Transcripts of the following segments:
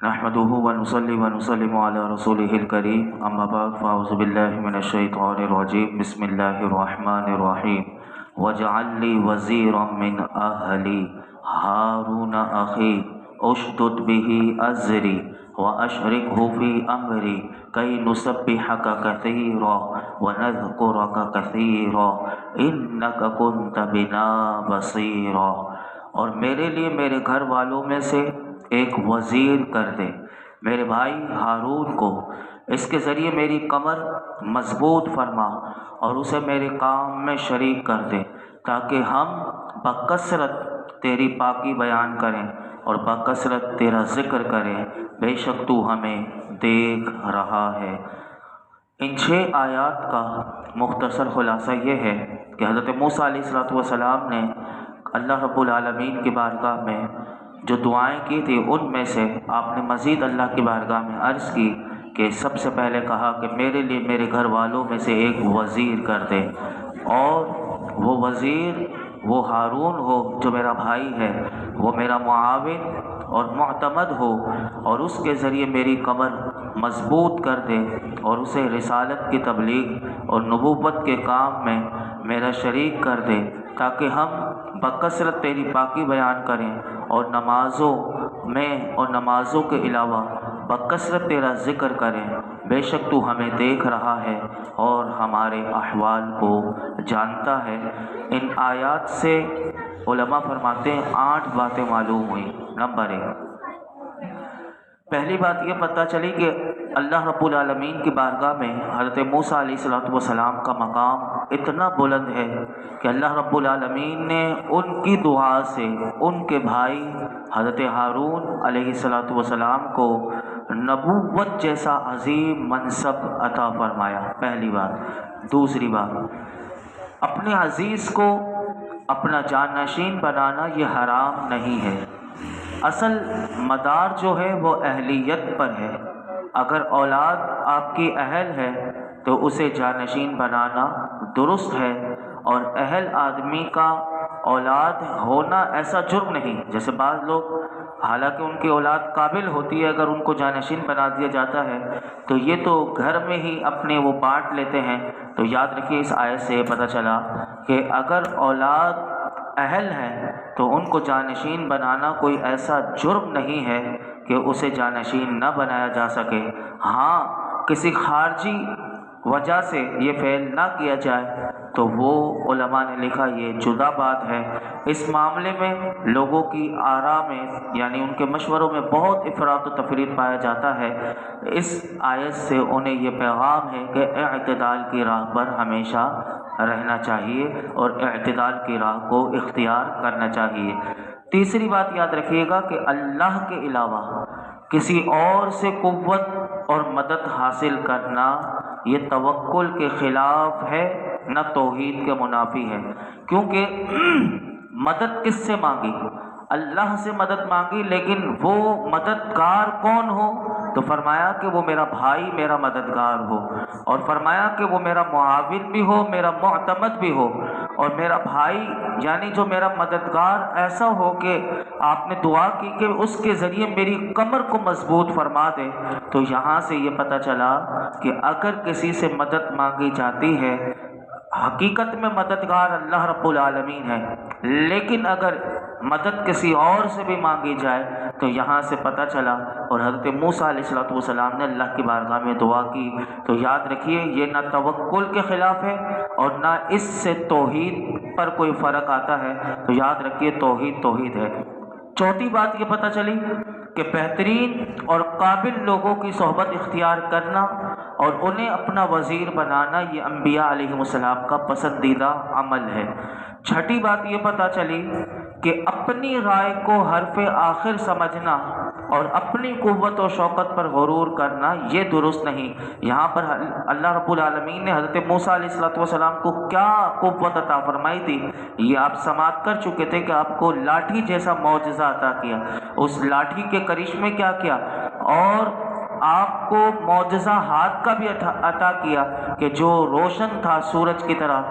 نحمده ونصلي ونسلم على رسوله الكريم اما بعد فاعوذ بالله من الشيطان الرجيم بسم الله الرحمن الرحيم واجعل لي وزيرا من اهلي هارون اخي اشدد به ازري واشركه في امري كي نسبحك كثيرا ونذكرك كثيرا انك كنت بنا بصيرا۔ اور میرے لیے میرے گھر والوں میں سے ایک وزیر کر دے، میرے بھائی ہارون کو، اس کے ذریعے میری کمر مضبوط فرما اور اسے میرے کام میں شریک کر دے، تاکہ ہم بکثرت تیری پاکی بیان کریں اور بکثرت تیرا ذکر کریں، بے شک تو ہمیں دیکھ رہا ہے۔ ان 6 آیات کا مختصر خلاصہ یہ ہے کہ حضرت موسیٰ علیہ السلام نے اللہ رب العالمین کی بارگاہ میں جو دعائیں کی تھی، ان میں سے آپ نے مزید اللہ کی بارگاہ میں عرض کی کہ سب سے پہلے کہا کہ میرے لیے میرے گھر والوں میں سے ایک وزیر کر دے، اور وہ وزیر وہ ہارون ہو جو میرا بھائی ہے، وہ میرا معاون اور معتمد ہو، اور اس کے ذریعے میری کمر مضبوط کر دے اور اسے رسالت کی تبلیغ اور نبوت کے کام میں میرا شریک کر دے، تاکہ ہم بکثرت تیری پاکی بیان کریں اور نمازوں میں اور نمازوں کے علاوہ بکثرت تیرا ذکر کریں، بے شک تو ہمیں دیکھ رہا ہے اور ہمارے احوال کو جانتا ہے۔ ان آیات سے علماء فرماتے ہیں 8 باتیں معلوم ہوئی۔ نمبر 1، پہلی بات یہ پتہ چلی کہ اللہ رب العالمین کی بارگاہ میں حضرت موسیٰ علیہ السلام کا مقام اتنا بلند ہے کہ اللہ رب العالمین نے ان کی دعا سے ان کے بھائی حضرت ہارون علیہ السلام کو نبوت جیسا عظیم منصب عطا فرمایا، پہلی بات۔ دوسری بات، اپنے عزیز کو اپنا جانشین بنانا یہ حرام نہیں ہے، اصل مدار جو ہے وہ اہلیت پر ہے۔ اگر اولاد آپ کی اہل ہے تو اسے جانشین بنانا درست ہے، اور اہل آدمی کا اولاد ہونا ایسا جرم نہیں۔ جیسے بعض لوگ حالانکہ ان کی اولاد قابل ہوتی ہے، اگر ان کو جانشین بنا دیا جاتا ہے تو یہ تو گھر میں ہی اپنے وہ بانٹ لیتے ہیں۔ تو یاد رکھیے اس آیت سے پتہ چلا کہ اگر اولاد اہل ہے تو ان کو جانشین بنانا کوئی ایسا جرم نہیں ہے کہ اسے جانشین نہ بنایا جا سکے۔ ہاں، کسی خارجی وجہ سے یہ فعل نہ کیا جائے تو وہ علماء نے لکھا یہ جدا بات ہے۔ اس معاملے میں لوگوں کی آراء میں یعنی ان کے مشوروں میں بہت افراط و تفریط پایا جاتا ہے۔ اس آیت سے انہیں یہ پیغام ہے کہ اعتدال کی راہ پر ہمیشہ رہنا چاہیے اور اعتدال کی راہ کو اختیار کرنا چاہیے۔ تیسری بات یاد رکھیے گا کہ اللہ کے علاوہ کسی اور سے قوت اور مدد حاصل کرنا یہ توکل کے خلاف ہے، نہ توحید کے منافی ہے۔ کیونکہ مدد کس سے مانگی؟ اللہ سے مدد مانگی، لیکن وہ مددگار کون ہو؟ تو فرمایا کہ وہ میرا بھائی میرا مددگار ہو، اور فرمایا کہ وہ میرا معاون بھی ہو، میرا معتمد بھی ہو، اور میرا بھائی یعنی جو میرا مددگار ایسا ہو کہ آپ نے دعا کی کہ اس کے ذریعے میری کمر کو مضبوط فرما دے۔ تو یہاں سے یہ پتہ چلا کہ اگر کسی سے مدد مانگی جاتی ہے، حقیقت میں مددگار اللہ رب العالمین ہے، لیکن اگر مدد کسی اور سے بھی مانگی جائے تو یہاں سے پتہ چلا، اور حضرت موسیٰ علیہ السلام نے اللہ کی بارگاہ میں دعا کی، تو یاد رکھیے یہ نہ توکل کے خلاف ہے اور نہ اس سے توحید پر کوئی فرق آتا ہے۔ تو یاد رکھیے توحید توحید ہے۔ چوتھی بات یہ پتہ چلی کہ بہترین اور قابل لوگوں کی صحبت اختیار کرنا اور انہیں اپنا وزیر بنانا یہ انبیاء علیہ السلام کا پسندیدہ عمل ہے۔ چھٹی بات یہ پتہ چلی کہ اپنی رائے کو حرف آخر سمجھنا اور اپنی قوت و شوکت پر غرور کرنا یہ درست نہیں۔ یہاں پر اللہ رب العالمین نے حضرت موسیٰ علیہ السلام کو کیا قوت عطا فرمائی تھی، یہ آپ سماعت کر چکے تھے کہ آپ کو لاٹھی جیسا معجزہ عطا کیا، اس لاٹھی کے کرشمے کیا کیا، اور آپ کو معجزہ ہاتھ کا بھی عطا کیا کہ جو روشن تھا سورج کی طرح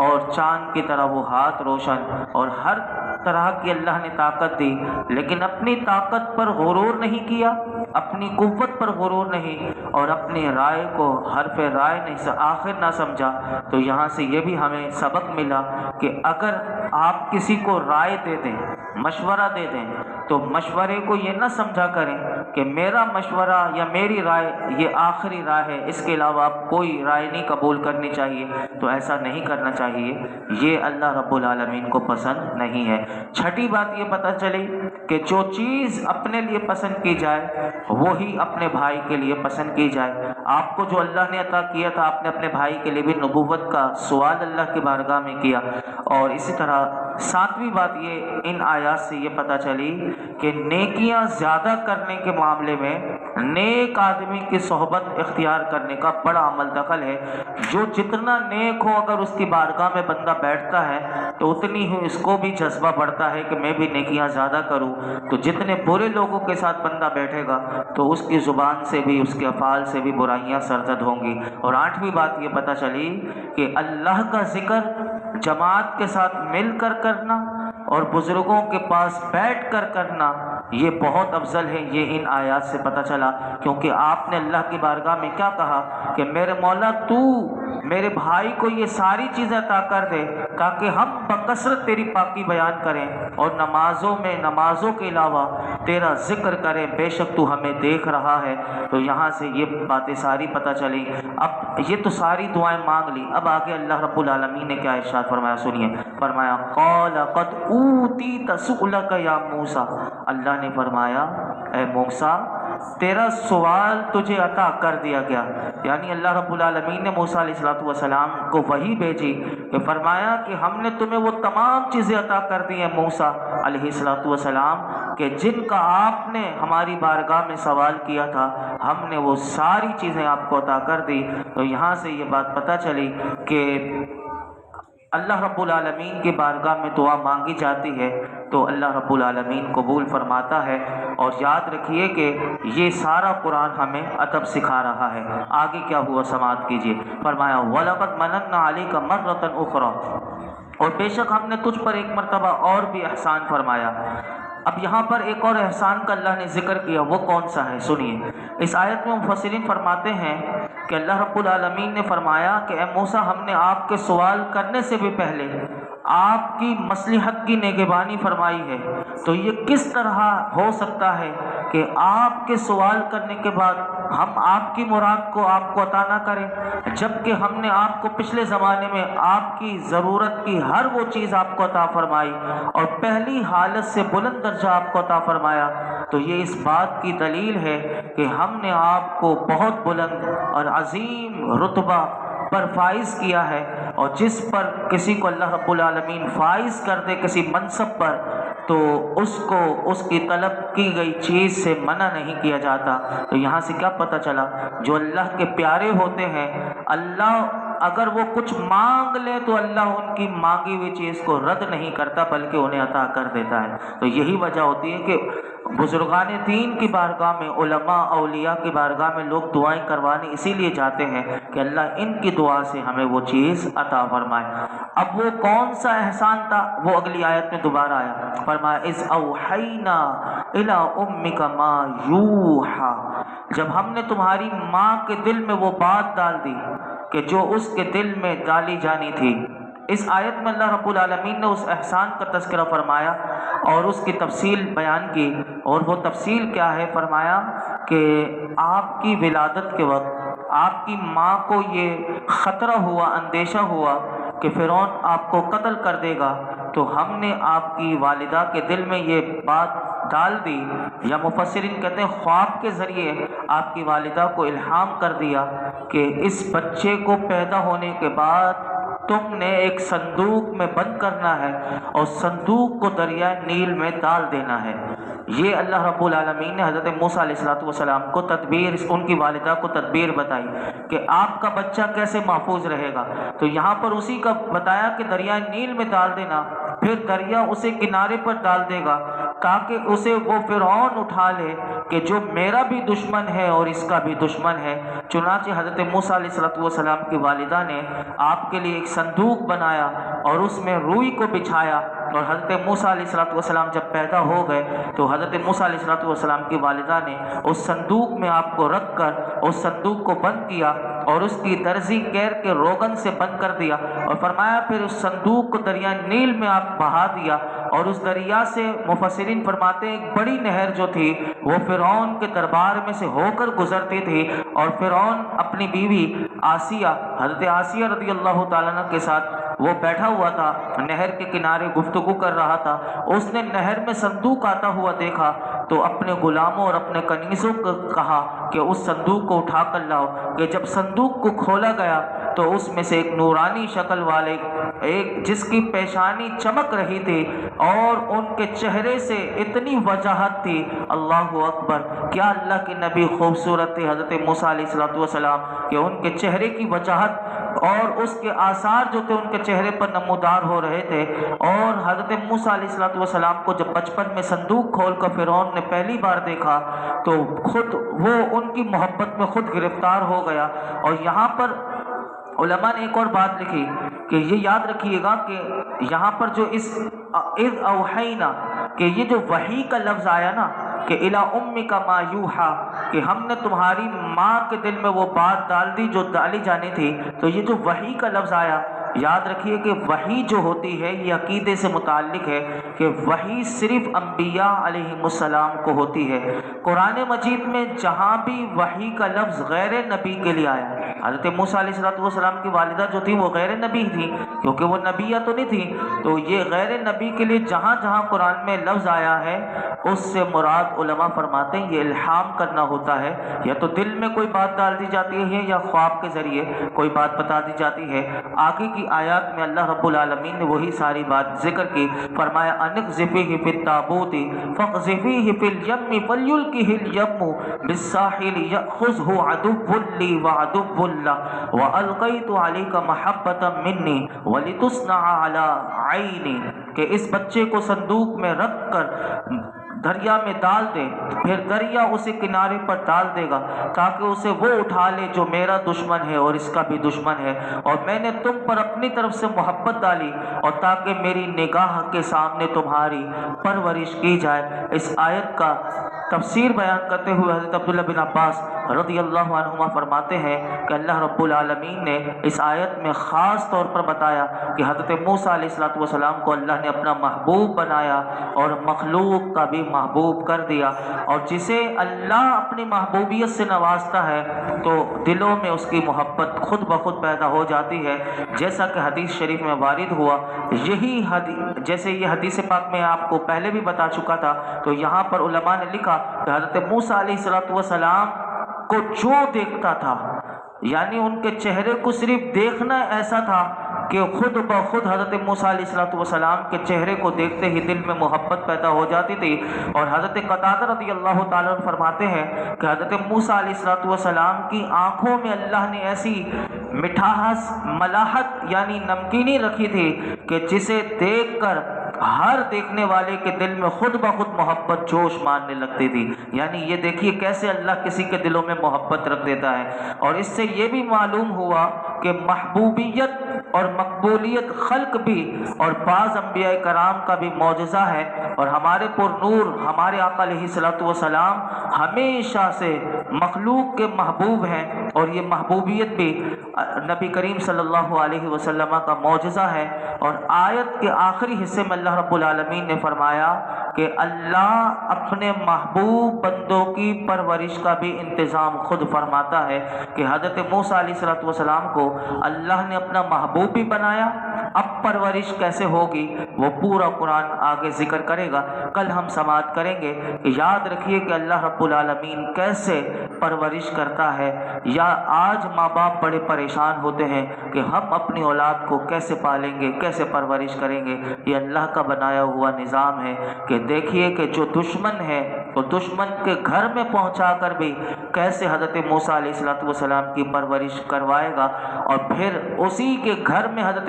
اور چاند کی طرح وہ ہاتھ روشن، اور ہر طرح کی اللہ نے طاقت دی، لیکن اپنی طاقت پر غرور نہیں کیا، اپنی قوت پر غرور نہیں اور اپنی رائے کو حرف رائے نہیں آخر نہ سمجھا، تو یہاں سے یہ بھی ہمیں سبق ملا کہ اگر آپ کسی کو رائے دے دیں، مشورہ دے دیں، تو مشورے کو یہ نہ سمجھا کریں کہ میرا مشورہ یا میری رائے یہ آخری رائے ہے، اس کے علاوہ آپ کوئی رائے نہیں قبول کرنی چاہیے، تو ایسا نہیں کرنا چاہیے، یہ اللہ رب العالمین کو پسند نہیں ہے۔ چھٹی بات یہ پتہ چلی کہ جو چیز اپنے لیے پسند کی جائے وہی اپنے بھائی کے لیے پسند کی جائے۔ آپ کو جو اللہ نے عطا کیا تھا، آپ نے اپنے بھائی کے لیے بھی نبوت کا سوال اللہ کی بارگاہ میں کیا۔ اور اسی طرح ساتویں بات یہ ان آیات سے یہ پتہ چلی کہ نیکیاں زیادہ کرنے کے معاملے میں نیک آدمی کی صحبت اختیار کرنے کا بڑا عمل دخل ہے۔ جو جتنا نیک ہو اگر اس کی بارگاہ میں بندہ بیٹھتا ہے تو اتنی ہی اس کو بھی جذبہ بڑھتا ہے کہ میں بھی نیکیاں زیادہ کروں۔ تو جتنے برے لوگوں کے ساتھ بندہ بیٹھے گا تو اس کی زبان سے بھی، اس کے افعال سے بھی برائیاں سرزد ہوں گی۔ اور آٹھویں بات یہ پتہ چلی کہ اللہ کا ذکر جماعت کے ساتھ مل کر کرنا اور بزرگوں کے پاس بیٹھ کر کرنا یہ بہت افضل ہے، یہ ان آیات سے پتہ چلا، کیونکہ آپ نے اللہ کی بارگاہ میں کیا کہا کہ میرے مولا تو میرے بھائی کو یہ ساری چیزیں عطا کر دے تاکہ ہم بکثرت تیری پاکی بیان کریں اور نمازوں کے علاوہ تیرا ذکر کریں، بے شک تو ہمیں دیکھ رہا ہے۔ تو یہاں سے یہ باتیں ساری پتہ چلی۔ اب یہ تو ساری دعائیں مانگ لی، اب آگے اللہ رب العالمین نے کیا ارشاد فرمایا سنیے، فرمایا قال قد اوتیت سؤلک یا موسیٰ، اللہ نے فرمایا اے موسیٰ تیرا سوال تجھے عطا کر دیا گیا۔ یعنی اللہ رب العالمین نے موسیٰ علیہ السلام کو وحی بھیجی کہ فرمایا کہ ہم نے تمہیں وہ تمام چیزیں عطا کر دی ہیں موسیٰ علیہ السلام کہ جن کا آپ نے ہماری بارگاہ میں سوال کیا تھا، ہم نے وہ ساری چیزیں آپ کو عطا کر دی۔ تو یہاں سے یہ بات پتہ چلی کہ اللہ رب العالمین کی بارگاہ میں دعا مانگی جاتی ہے تو اللہ رب العالمین قبول فرماتا ہے۔ اور یاد رکھیے کہ یہ سارا قرآن ہمیں ادب سکھا رہا ہے۔ آگے کیا ہوا سماعت کیجیے، فرمایا وَلَقَدْ مَنَنَّا عَلَيْكَ مَرَّةً أُخْرَى، اور بے شک ہم نے تجھ پر ایک مرتبہ اور بھی احسان فرمایا۔ اب یہاں پر ایک اور احسان کا اللہ نے ذکر کیا، وہ کون سا ہے سنیے۔ اس آیت میں مفسرین فرماتے ہیں کہ اللہ رب العالمین نے فرمایا کہ اے موسیٰ ہم نے آپ کے سوال کرنے سے بھی پہلے آپ کی مصلحت کی نگہبانی فرمائی ہے۔ تو یہ کس طرح ہو سکتا ہے کہ آپ کے سوال کرنے کے بعد ہم آپ کی مراد کو آپ کو عطا نہ کریں، جبکہ ہم نے آپ کو پچھلے زمانے میں آپ کی ضرورت کی ہر وہ چیز آپ کو عطا فرمائی اور پہلی حالت سے بلند درجہ آپ کو عطا فرمایا۔ تو یہ اس بات کی دلیل ہے کہ ہم نے آپ کو بہت بلند اور عظیم رتبہ پر فائز کیا ہے، اور جس پر کسی کو اللہ رب العالمین فائز کر دے کسی منصب پر تو اس کو اس کی طلب کی گئی چیز سے منع نہیں کیا جاتا۔ تو یہاں سے کیا پتہ چلا، جو اللہ کے پیارے ہوتے ہیں اللہ اگر وہ کچھ مانگ لے تو اللہ ان کی مانگی ہوئی چیز کو رد نہیں کرتا بلکہ انہیں عطا کر دیتا ہے۔ تو یہی وجہ ہوتی ہے کہ بزرگان دین کی بارگاہ میں، علماء اولیاء کی بارگاہ میں لوگ دعائیں کروانے اسی لیے جاتے ہیں کہ اللہ ان کی دعا سے ہمیں وہ چیز عطا فرمائے۔ اب وہ کون سا احسان تھا وہ اگلی آیت میں دوبارہ آیا، فرمایا اذ اوحینا الی امک ما یوحا، جب ہم نے تمہاری ماں کے دل میں وہ بات ڈال دی کہ جو اس کے دل میں ڈالی جانی تھی۔ اس آیت میں اللہ رب العالمین نے اس احسان کا تذکرہ فرمایا اور اس کی تفصیل بیان کی، اور وہ تفصیل کیا ہے، فرمایا کہ آپ کی ولادت کے وقت آپ کی ماں کو یہ خطرہ ہوا، اندیشہ ہوا کہ فرعون آپ کو قتل کر دے گا، تو ہم نے آپ کی والدہ کے دل میں یہ بات ڈال دی، یا مفسرین کہتے ہیں خواب کے ذریعے آپ کی والدہ کو الہام کر دیا کہ اس بچے کو پیدا ہونے کے بعد تم نے ایک صندوق میں بند کرنا ہے اور صندوق کو دریائے نیل میں ڈال دینا ہے۔ یہ اللہ رب العالمین نے حضرت موسیٰ علیہ السلام کو تدبیر، ان کی والدہ کو تدبیر بتائی کہ آپ کا بچہ کیسے محفوظ رہے گا۔ تو یہاں پر اسی کا بتایا کہ دریائے نیل میں ڈال دینا، پھر دریا اسے کنارے پر ڈال دے گا تاکہ اسے وہ فرعون اٹھا لے کہ جو میرا بھی دشمن ہے اور اس کا بھی دشمن ہے۔ چنانچہ حضرت موسیٰ علیہ السلام کی والدہ نے آپ کے لیے ایک صندوق بنایا اور اس میں روئی کو بچھایا اور حضرت موسیٰ علیہ السلام جب پیدا ہو گئے تو حضرت موسیٰ علیہ السلام کی والدہ نے اس صندوق میں آپ کو رکھ کر اس صندوق کو بند کیا اور اس کی درزی کیر کے روغن سے بند کر دیا، اور فرمایا پھر اس صندوق کو دریا نیل میں آپ بہا دیا، اور اس دریا سے مفسرین فرماتے ہیں ایک بڑی نہر جو تھی وہ فرعون کے دربار میں سے ہو کر گزرتی تھی، اور فرعون اپنی بیوی آسیہ، حضرت آسیہ رضی اللہ تعالیٰ عنہ کے ساتھ وہ بیٹھا ہوا تھا، نہر کے کنارے گفتگو کر رہا تھا، اس نے نہر میں صندوق آتا ہوا دیکھا تو اپنے غلاموں اور اپنے کنیزوں کو کہا کہ اس صندوق کو اٹھا کر لاؤ، کہ جب صندوق کو کھولا گیا تو اس میں سے ایک نورانی شکل والے ایک جس کی پیشانی چمک رہی تھی اور ان کے چہرے سے اتنی وجاہت تھی، اللہ اکبر، کیا اللہ کے نبی خوبصورت تھے حضرت موسیٰ علیہ السلام، کہ ان کے چہرے کی وجاہت اور اس کے آثار جو تھے ان کے چہرے پر نمودار ہو رہے تھے۔ اور حضرت موسیٰ علیہ السلام کو جب بچپن میں صندوق کھول کر فرعون نے پہلی بار دیکھا تو خود وہ ان کی محبت میں خود گرفتار ہو گیا۔ اور یہاں پر علماء نے ایک اور بات لکھی کہ یہ یاد رکھیے گا کہ یہاں پر جو اس اذ اوحینا کہ یہ جو وحی کا لفظ آیا نا کہ الی امک ما یوحا، کہ ہم نے تمہاری ماں کے دل میں وہ بات ڈال دی جو ڈالی جانی تھی، تو یہ جو وحی کا لفظ آیا، یاد رکھیے کہ وحی جو ہوتی ہے یہ عقیدے سے متعلق ہے کہ وحی صرف انبیاء علیہم السلام کو ہوتی ہے۔ قرآن مجید میں جہاں بھی وحی کا لفظ غیر نبی کے لیے آیا، حضرت موسیٰ علیہ السلام کی والدہ جو تھی وہ غیر نبی تھی کیونکہ وہ نبیہ تو نہیں تھی، تو یہ غیر نبی کے لیے جہاں جہاں قرآن میں لفظ آیا ہے اس سے مراد علماء فرماتے ہیں یہ الہام کرنا ہوتا ہے، یا تو دل میں کوئی بات ڈال دی جاتی ہے یا خواب کے ذریعے کوئی بات بتا دی جاتی ہے۔ آگے کی آیات میں اللہ رب العالمین نے وہی ساری بات ذکر کی، فرمایا انقذفیہ فی التابوت فاقذفیہ فی الیم فلیلقہ الیم بالساحل یأخذہ عدو لی وعدو لہ والقیت علیک محبۃ منی ولتصنع علی عینی، کہ اس بچے کو صندوق میں رکھ کر دریا میں ڈال دے، پھر دریا اسے کنارے پر ڈال دے گا تاکہ اسے وہ اٹھا لے جو میرا دشمن ہے اور اس کا بھی دشمن ہے، اور میں نے تم پر اپنی طرف سے محبت ڈالی اور تاکہ میری نگاہ کے سامنے تمہاری پرورش کی جائے۔ اس آیت کا تفسیر بیان کرتے ہوئے حضرت عبداللہ بن عباس رضی اللہ عنہما فرماتے ہیں کہ اللہ رب العالمین نے اس آیت میں خاص طور پر بتایا کہ حضرت موسیٰ علیہ السلام کو اللہ نے اپنا محبوب بنایا اور مخلوق کا بھی محبوب کر دیا، اور جسے اللہ اپنی محبوبیت سے نوازتا ہے تو دلوں میں اس کی محبت خود بخود پیدا ہو جاتی ہے، جیسا کہ حدیث شریف میں وارد ہوا۔ یہی حدیث جیسے یہ حدیث پاک میں آپ کو پہلے بھی بتا چکا تھا، تو یہاں پر علماء نے لکھا کہ حضرت موسیٰ علیہ السلام کو جو دیکھتا تھا، یعنی ان کے چہرے کو صرف دیکھنا ایسا تھا کہ خود بخود حضرت موسیٰ علیہ السلام کے چہرے کو دیکھتے ہی دل میں محبت پیدا ہو جاتی تھی۔ اور حضرت قتادہ رضی اللہ تعالیٰ عنہ فرماتے ہیں کہ حضرت موسیٰ علیہ السلام کی آنکھوں میں اللہ نے ایسی مٹھاس ملاحت یعنی نمکینی رکھی تھی کہ جسے دیکھ کر ہر دیکھنے والے کے دل میں خود بخود محبت جوش مارنے لگتی تھی۔ یعنی یہ دیکھیے کیسے اللہ کسی کے دلوں میں محبت رکھ دیتا ہے۔ اور اس سے یہ بھی معلوم ہوا کہ محبوبیت اور مقبولیت خلق بھی اور بعض انبیاء کرام کا بھی معجزہ ہے، اور ہمارے پر نور ہمارے آقا علیہ السلام ہمیشہ سے مخلوق کے محبوب ہیں، اور یہ محبوبیت بھی نبی کریم صلی اللہ علیہ وسلم کا معجزہ ہے۔ اور آیت کے آخری حصے میں اللہ رب العالمین نے فرمایا کہ اللہ اپنے محبوب بندوں کی پرورش کا بھی انتظام خود فرماتا ہے، کہ حضرت موسیٰ علیہ السلام کو اللہ نے اپنا محبوب بھی بنایا، اب پرورش کیسے ہوگی وہ پورا قرآن آگے ذکر کرے گا، کل ہم سماعت کریں گے کہ یاد رکھیے کہ اللہ رب العالمین کیسے پرورش کرتا ہے۔ یا آج ماں باپ بڑے پریشان ہوتے ہیں کہ ہم اپنی اولاد کو کیسے پالیں گے، کیسے پرورش کریں گے، یہ اللہ کا بنایا ہوا نظام ہے کہ دیکھیے کہ جو دشمن ہے تو دشمن کے گھر میں پہنچا کر بھی کیسے حضرت موسیٰ علیہ السلام کی پرورش کروائے گا، اور پھر اسی کے گھر میں حضرت